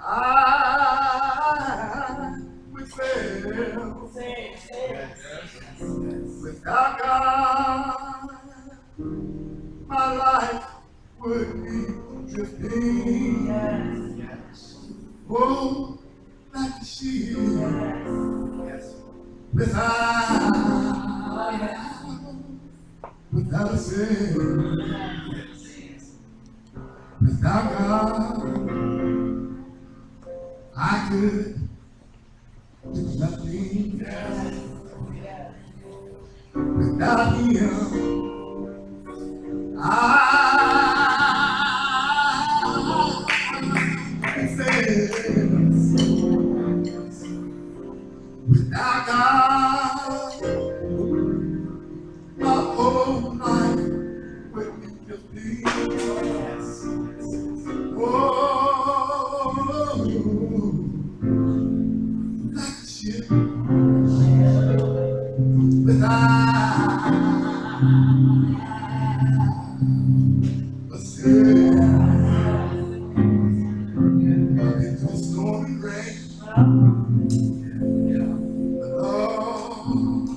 I would fail without God. My life would be drifting. Oh, like a ship without a sail. Without God, I could do nothing. Without Him, I fail. Without God, my whole life will be complete. Oh, like a ship without a sail. I've been through the storm and rain, but Lord,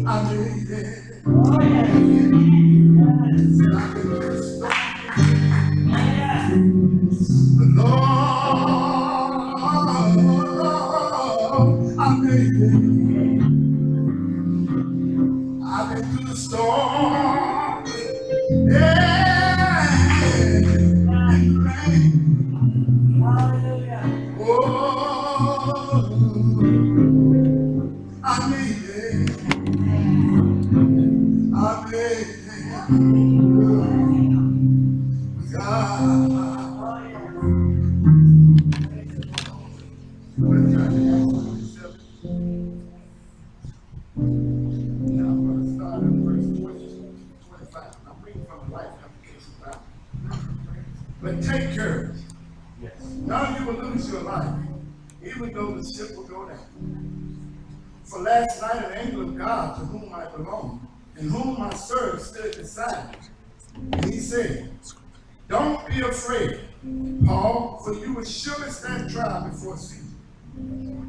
I made it. I've been through the storm, but Lord, I made it. I've been through the storm, yeah, and the rain. Oh, I made it. I made it. With God. Now I'm going to start at verse 25. I'm reading from the Life Application Bible. But take courage. None of you will lose your life, even though the ship will go down. For last night an angel of God, to whom I belong, and whom I serve, stood beside me. And he said, "Don't be afraid, Paul, for you will surely stand trial before Caesar.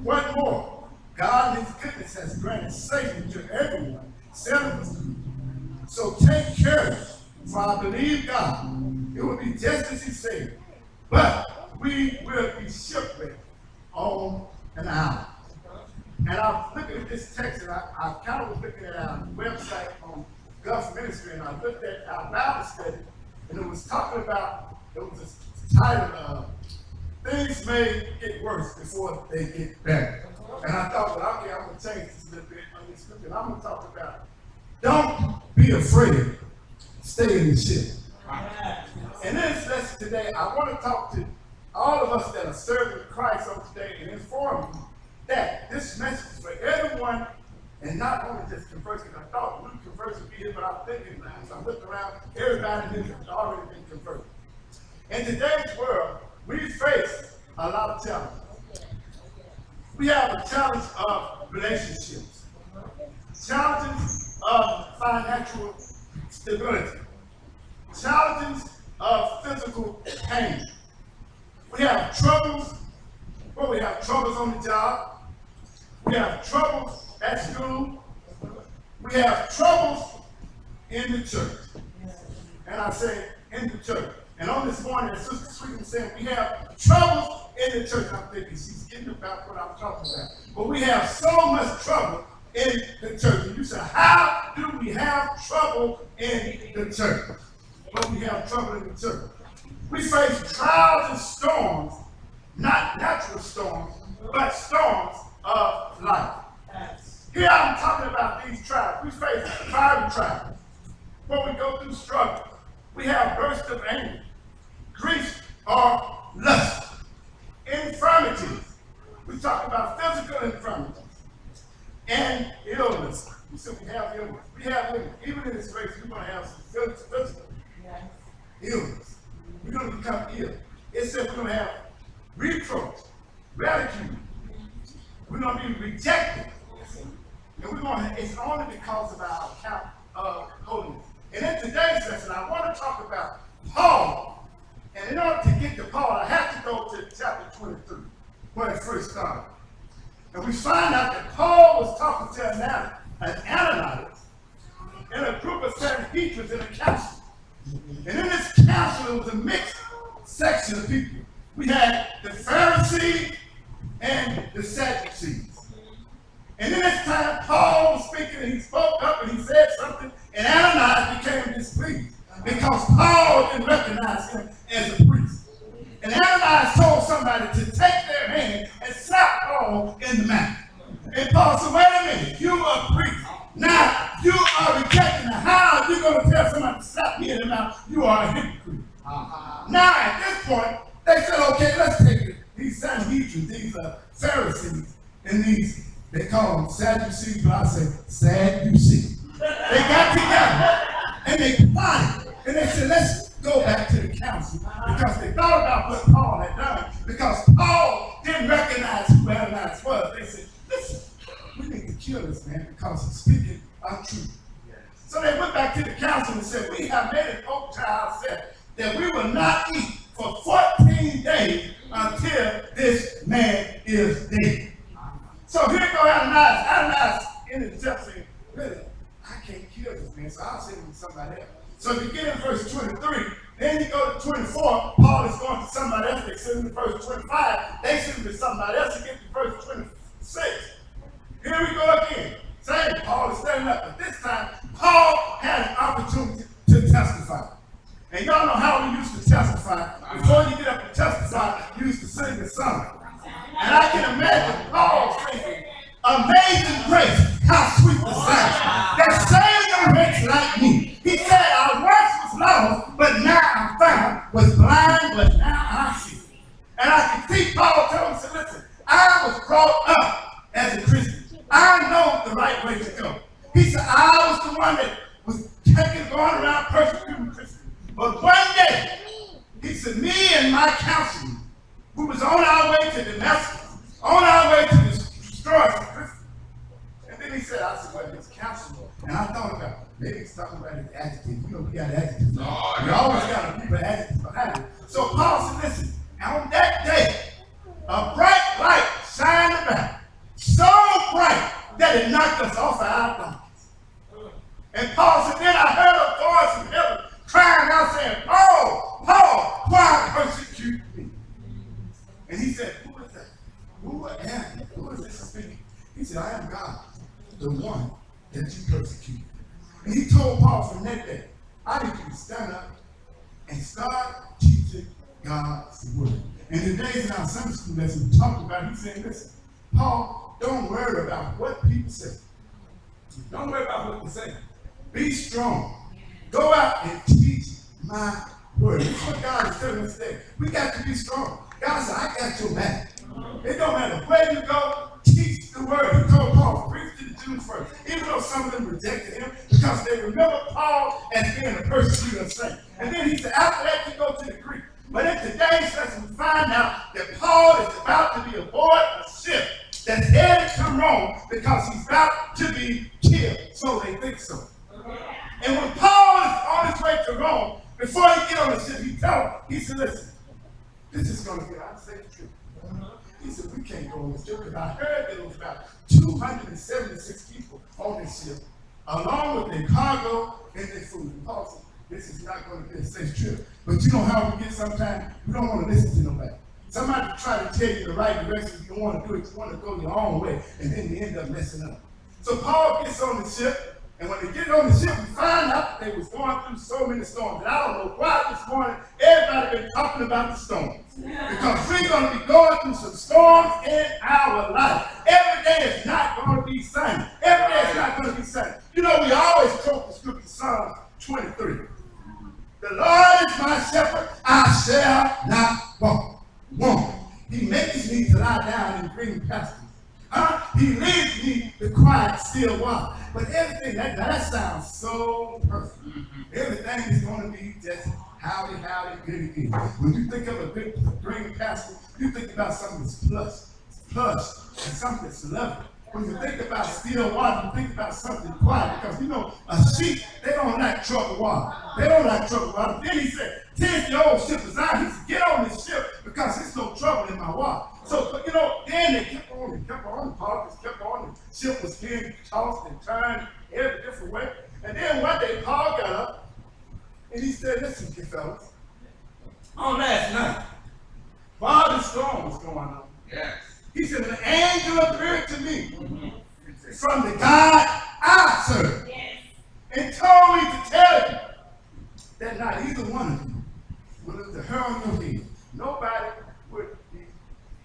What more? God in his goodness has granted safety to everyone, settling. So take courage, for I believe God. It will be just as he said. But we will be shipwrecked on an island." And I was looking at this text, and I kind of was looking at our website on Gulf Ministry, and I looked at our Bible study, and it was talking about, it was a title of, "Things May Get Worse Before They Get Better." And I thought, well, okay, I'm going to change this a little bit on this scripture. I'm going to talk about, don't be afraid, stay in the ship. In this lesson today, I want to talk to all of us that are serving Christ on today and inform you that this message is for everyone, and not only just converts, because I thought new converts would be here, but I'm thinking now, so I looked around, everybody in here has already been converted. In today's world, we face a lot of challenges. We have a challenge of relationships, challenges of financial stability, challenges of physical pain. We have troubles. Well, we have troubles on the job. We have troubles at school. We have troubles in the church. And I say in the church. And on this morning, as Sister Sweet was saying, we have troubles in the church. I'm thinking she's getting about what I'm talking about. But we have so much trouble in the church. And you say, how do we have trouble in the church? Well, we have trouble in the church. We face trials and storms, not natural storms, but storms of life. Here I'm talking about these trials. We face fiery trials. When we go through struggle, we have bursts of anger, grief or lust, infirmities. We talk about physical infirmities and illness. You said we have illness. We have illness. Even in this race, we're going to have some physical illness. We're going to become ill. It says we're going to have reproach, ridicule. We're going to be rejected. And we're going to, it's only because of our account of holiness. And in today's lesson, I want to talk about Paul. And in order to get to Paul, I where it first started. And we find out that Paul was talking to an Ananias in a group of Sanhedrin in a council. And in this council, it was a mixed section of people. We had the Pharisees and the Sadducees. And in this time, Paul was speaking, and he spoke up and he said something, and Ananias became displeased because Paul didn't recognize him as a priest. And Ananias told somebody to take their hand and slap Paul in the mouth. And Paul said, wait a minute, you are a priest. Now, you are rejecting it. How are you going to tell somebody to slap me in the mouth? You are a hypocrite. Now, at this point, they said, okay, let's take it. These Sanhedrin, these Pharisees, and these, they call them Sadducees, but I say Sadducees. They got together, and they plotted, and they said, let's go back to the council, because they thought about what Paul had done, because Paul didn't recognize who Ananias was. They said, listen, we need to kill this man because he's speaking untruth. So they went back to the council and said, we have made an oath to ourselves that we will not eat for 14 days until this man is dead. So here go Ananias. Ananias in himself saying, really, I can't kill this man, so I'll send him to somebody else. So if you get in verse 23, then you go to 24, Paul is going to somebody else. They send him to verse 25. They send him to somebody else to get to verse 26. Here we go again. Same, Paul is standing up, but this time, Paul had an opportunity to testify. And y'all know how we used to testify. Before you get up and testify, you used to sing a song. And I can imagine Paul singing, amazing grace, how sweet the sound that saved a wretch like me. He said, I once was lost, but now I'm found, was blind, but now I see. And I can see Paul tell him, listen, I was brought up as a Christian. I know the right way to go. He said, I was the one that was going around persecuting Christians. But one day, he said, me and my councilman, we was on our way to Damascus, on our way to destroy some Christians. And then he said, I said, well, his councilman. And I thought about, maybe he's talking about his adjectives. You know, we got adjectives. We always got to keep an adjective behind it. So Paul said, listen, on that day, a bright light shined about, so bright that it knocked us off of our donkeys. And Paul said, then I heard a voice from heaven crying out saying, Paul, Paul, why persecute me? And he said, who is that? Who am I? Who is this speaking? He said, I am God, the one that you persecute. And he told Paul from that day, I need you to stand up and start teaching God's word. And today in our Sunday school lesson, we talked about, he said, listen, Paul, don't worry about what people say. Don't worry about what they say. Be strong. Go out and teach my word. That's what God is telling us today. We got to be strong. God said, I got your back. It don't matter where you go, teach the word. He told Paul, preach to the Jews first. Even though some of them rejected him because they remember Paul as being a persecutor of saints. And then he said, after that, you go to the Greek. But in today's lesson, we find out that Paul is about to be aboard a ship that's headed to Rome because he's about to be killed. So they think so. And when Paul is on his way to Rome, before he get on the ship, he told him, he said, listen, this is going to be an unsafe trip. He said, we can't go on this trip because I heard there was about 276 people on this ship, along with their cargo and their food. And Paul said, this is not going to be a safe trip. But you know how we get sometimes? We don't want to listen to nobody. Somebody try to tell you the right direction. You don't want to do it. You want to go your own way, and then you end up messing up. So Paul gets on the ship. And when they get on the ship, we find out that they was going through so many storms. And I don't know why this morning everybody been talking about the storms. Because we're going to be going through some storms in our life. Every day is not going to be sunny. Every day is not going to be sunny. You know, we always quote the scripture, Psalm 23. The Lord is my shepherd, I shall not want. He makes me to lie down in green pastures. He leads me to quiet, still water. But everything, that sounds so perfect. Everything is going to be just howdy, goody. When you think of a big green pasture, you think about something that's plush, and something that's lovely. When you think about still water, you think about something quiet. Because, you know, a sheep, they don't like troubled water. They don't like troubled water. Then he said, 10-year-old ship is out. He said, get on this ship because there's no trouble in my water. So, you know, angel appeared to me from the God I serve and told me to tell you that not either one of you will lift the hair on your head. Nobody would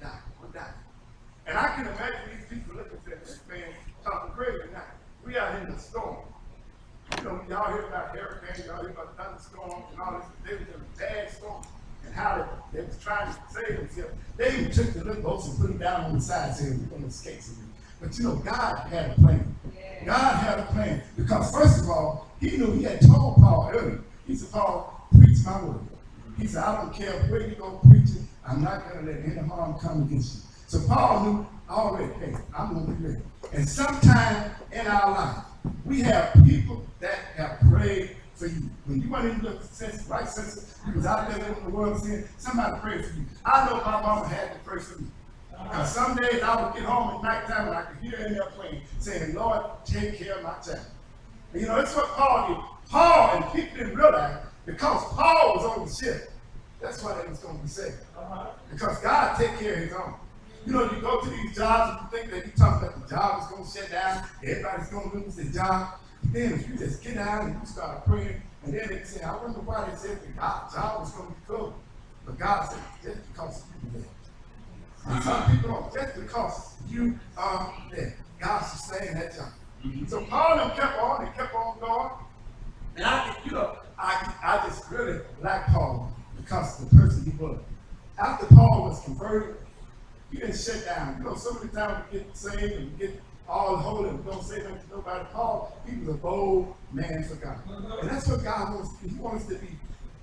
die. And I can imagine these people looking at this man talking crazy now. We out here in the storm. You know, y'all hear about hurricanes, y'all hear about thunderstorms and all this. They was in a bad storm. And how they was trying to save themselves. They even took the little boats and put them down on the side saying we're going to escape from it. But you know, God had a plan. Yeah. God had a plan. Because first of all, he knew he had told Paul earlier. He said, Paul, preach my word. He said, I don't care where you go preaching, I'm not going to let any harm come against you. So Paul knew already, hey, I'm going to be ready. And sometime in our life, we have people that have prayed for you. When you weren't even right sense, you was out there living in the world saying, somebody prayed for you. I know my mama had to pray for me. Because some days I would get home at nighttime and I could hear her in there praying, saying, Lord, take care of my child. And you know, that's what Paul did. Paul, and people didn't realize, because Paul was on the ship, that's why they was going to be saved. Because God take care of his own. You know, you go to these jobs and you think that you talking about the job is going to shut down, everybody's going to lose their job. Then if you just get out and you start praying, and then they say, I wonder why they said the job was going to be closed. But God said, just because you are there. Some people don't, just because you are there. God sustained that job. So Paul kept on and kept on going. And I just really like Paul because of the person he was. After Paul was converted, he didn't shut down. You know, so many times we get saved and we get all holy and we don't say nothing to nobody. Paul, he was a bold man for God. And that's what God wants. He wants us to be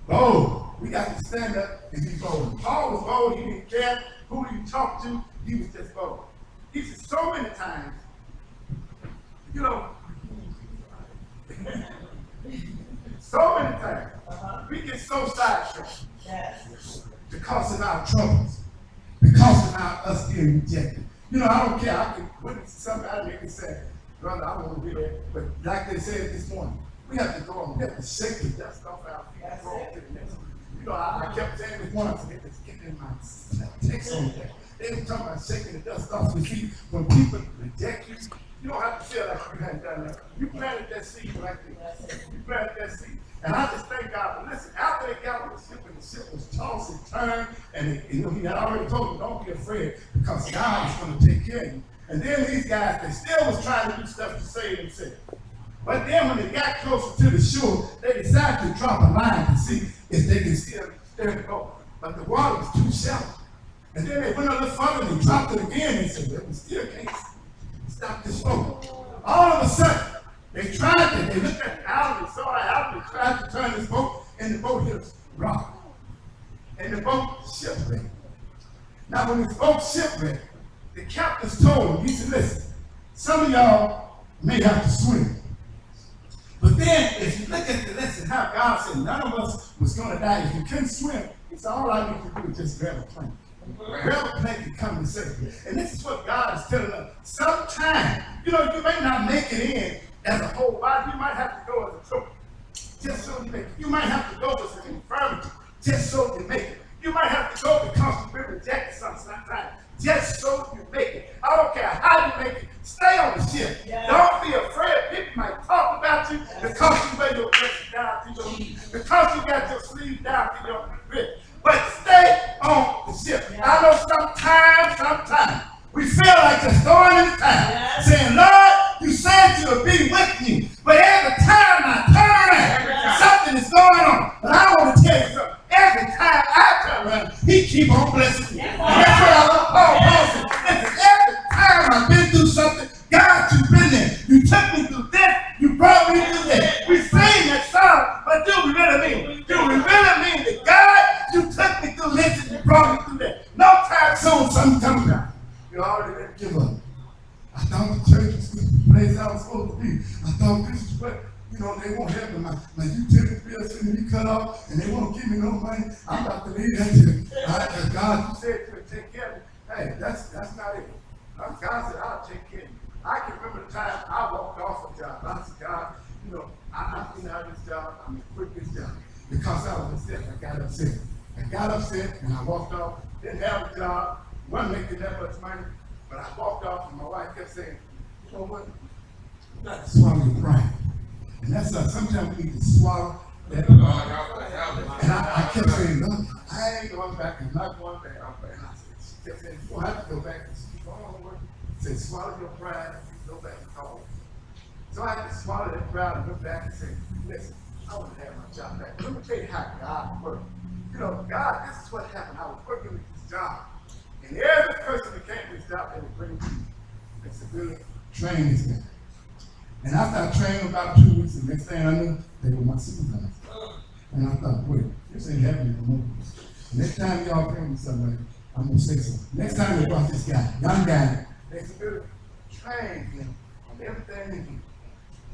bold. We got to stand up and be bold. Paul was bold. He didn't care who you talk to. He was just bold. He said so many times, you know, so many times, we get so sidetracked because of our troubles, because of us being rejected. You know, I don't care. I can witness somebody make it say, brother, I want to be there. But like they said this morning, we have to go on. We have to shake the dust off our feet and go on to the next one. You know, I kept saying this morning, so they just get in my text on that. They were talking about shaking the dust off your feet. When people reject you, you don't have to feel like you hadn't done that. You planted that seed right there. You planted that seed. And I just thank God. But listen, after they got on the ship and the ship was tossed and turned, and you know, he had already told them, don't be afraid, because God is going to take care of you. And then these guys, they still was trying to do stuff to save themselves. But then when they got closer to the shore, they decided to drop a line to see if they could still steer the boat. But the water was too shallow. And then they went a little further and they dropped it again and said, well, we still can't stop this boat. All of a sudden, they tried to, they looked at the island, they saw the island, they tried to turn this boat, and the boat hit a rock. And the boat shipwrecked. Now, when this boat shipwrecked, the captains told him, he said, listen, some of y'all may have to swim. But then, if you look at the lesson, how God said none of us was going to die. If you couldn't swim, he said, all I need to do is just grab a plank. Grab a plank and come and save you. And this is what God is telling us. Sometimes, you know, you may not make it in as a whole body. You might have to go as a trouble, just so you make it. You might have to go as an infirmity, just so you make it. You might have to go because you've been rejected sometimes, just so you make it. I don't care how you make it. Stay on the ship. Yeah. Don't be afraid. People might talk about you because you wear your dress down to your knees, because you got your sleeve down to your wrist. But stay on the ship. Yeah. I know sometimes we feel like just throwing in the towel, saying, Lord, you said you would be with me. But every time I turn around, something is going on. But I want to tell you something. Every time I turn around, he keep on blessing me. That's what I love Paul said. Listen, every time I've been through something, God, you've been there. You took me through this. You brought me through that. We sing that song, but do we really mean it? Do we really mean that God, you took me through this and you brought me through that? No time soon, something comes out. You already ready to give up. I thought the church was the place I was supposed to be. I thought this is what, you know, they won't have me. My utility bills going to be cut off and they won't give me no money. I'm about to leave that to God, you said you would take care of me. Hey, that's not it. God said, I'll take care of you. I can remember the time I walked off a job. I said, God, you know, I'm getting out of this job. I'm going to quit this job. Because I was upset, I got upset. And I walked off, didn't have a job, wasn't making that much money. But I walked off and my wife kept saying, you know what? You got to swallow your pride. And that's sometimes we need to swallow that pride. And I kept saying, no, I ain't going back. I'm not going back. And she kept saying, you don't have to go back. And she keep on working. Said, swallow your pride and go back and call it. So I had to swallow that pride and look back and say, listen, I want to have my job back. Let me tell you how God works. You know, God, this is what happened. I was working with this job. And every person that came to this job, they would bring me and severely train this guy. And after I trained about 2 weeks, the next thing I knew, they were my supervisors. And I thought, wait, this ain't happening no more. Next time y'all bring me somebody, I'm going to say something. Next time they brought this guy, young guy, they severely trained him on everything they do.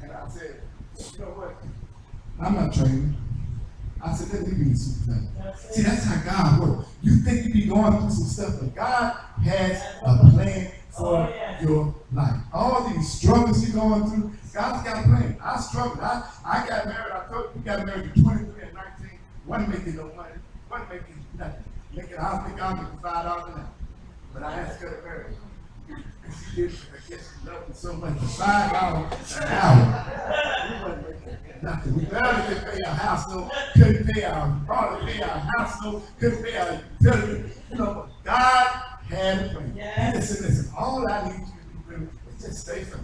And I said, you know what? I'm not training. I said, let me be the supervisor. See, that's how God works. You think you be going through some stuff, but God has a plan for your life. All these struggles you're going through, God's got a plan. I struggled. I got married. I told you, we got married at 23 and 19. One making no money. One making nothing. I think I'll make $5 an hour. But I asked her to marry me. And she did. I guess she loved me so much. $5 an hour. We wasn't making nothing. We barely could pay our house note. Couldn't pay our probably pay our house note. Couldn't pay our utility. You know, but God had a plan. Listen, all I need you to do is just stay faithful.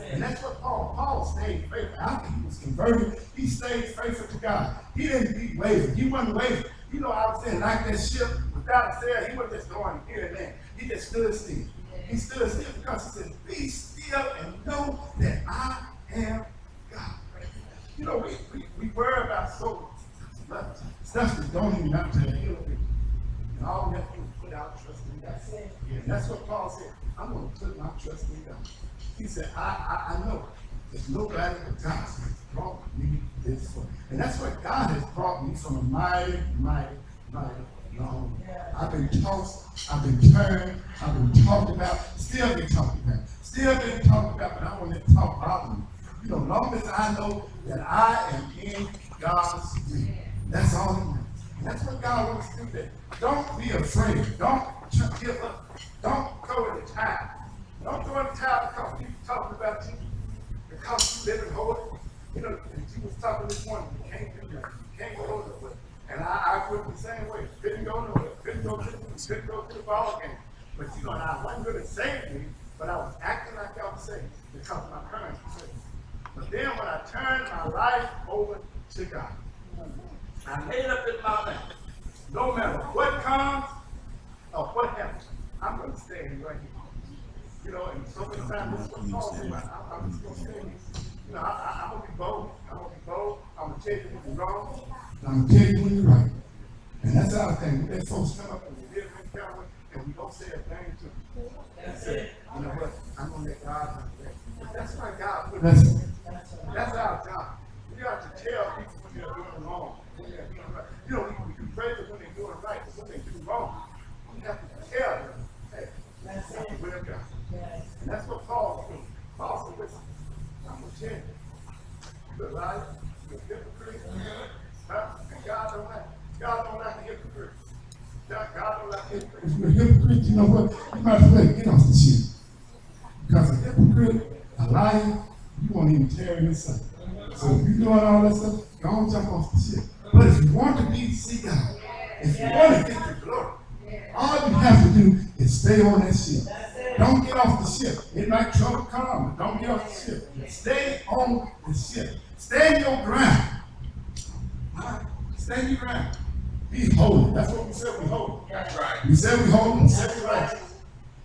And that's what Paul stayed faithful. After he was converted, he stayed faithful to God. He didn't be wavered. He wasn't wavered. You know, I was saying, like that ship without a sail, he wasn't just going here and there. He just stood still. He stood still because he said, be still and know that I am God. You know, we worry about so much stuff that don't even have to heal people. And all we have to do is put our trust in God. And that's what Paul said. I'm going to put my trust in God. He said, I know there's nobody but God has brought me this far. And that's what God has brought me from a mighty long way. I've been tossed, I've been turned, I've been talked about, still been talked about, but I want to talk about me. You know, long as I know that I am in God's will. That's all it matters. And that's what God wants to do there. Don't be afraid. Don't give up. Don't throw in the towel. Don't throw in the towel because people talking about you, because you live in holy. You know, she was talking this morning, you can't do that. You can't go nowhere. And I grew up the same way. Couldn't go nowhere. Couldn't go to the ball game. But you know, I wasn't going to save me, but I was acting like I was saved because my parents were saved. But then when I turned my life over to God, I made up in my mind, no matter what comes or what happens, I'm going to stay right here. You know, and so many times this is what Paul said, I'm just going to stay here. You know, I'm going to be bold. I'm going to be bold. I'm going to tell you when you're wrong. And I'm going to tell you when you're right. And that's our thing. We let folks come up and we live in Calvary and we don't say a thing to them. That's it. You know what? I'm going to let God do that. That's why God put us. That's our job. We have to tell people when they're doing wrong. When they're doing right. You know, we can praise them when they're doing right, but when they do wrong, we have to tell them, hey, that's the will of God. And that's what Paul said. Paul said, listen, I'm going to tell you. You're a liar, you're a hypocrite. And God don't like the hypocrite. God don't like the hypocrite. If you're a hypocrite, you know what? You might as well get off the ship. Because a hypocrite, a liar, you won't even tear in his sight. So if you're doing all that stuff, go on, jump off the ship. But if you want to see God, if you want to get the glory, all you have to do is stay on that ship. Don't get off the ship. It might trouble come, but don't get off the ship. Stay on the ship. Stand your ground. Stand your ground. Be holy. That's what we said we holy. That's right. We said we holy, we said we righteous.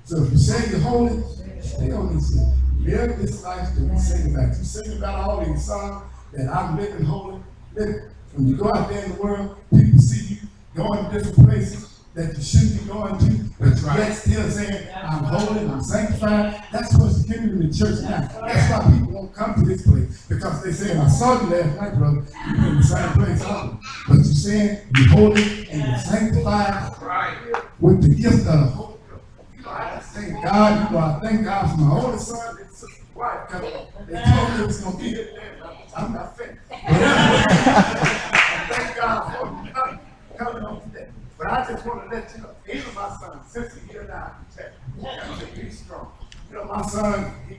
So if you say you're holy, stay on this ship. Live this life that we sing about. You sing about all these songs that I'm living holy. When you go out there in the world, people see you going to different places that you shouldn't be going to, but yet still saying, I'm holy and I'm sanctified. That's what's hindering the church now. That's why people won't come to this place, because they say, I saw you last night, brother. You're in the same place I was. But you're saying you're holy and you're sanctified with the gift of the Holy Ghost. You know, I just thank God. You know, I thank God for my oldest son and sister wife coming. They told me it was going to be here today. I'm not finished. I thank God for coming on today. But I I just want to let you know, even my son, since he's here now, I can tell you, I said, be strong. You know, my son, he's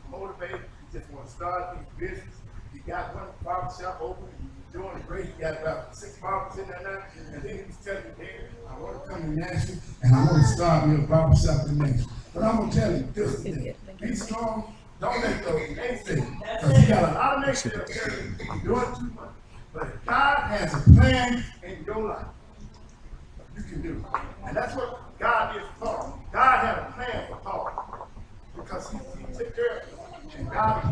motivated. He just want to start his business. He got one barbershop open. He's doing great. He got about 6 barbers in there now. And then he was telling me, Dad, I want to come to Nashville and I want to start me a barbershop in Nashville. But I'm going to tell you this today. Be strong. Don't let those naysayers. Because you got a lot of naysayers telling you you're doing too much. But if God has a plan in your life, you can do it. And that's what God did for Paul. God had a plan for Paul. Because he took care of it. And God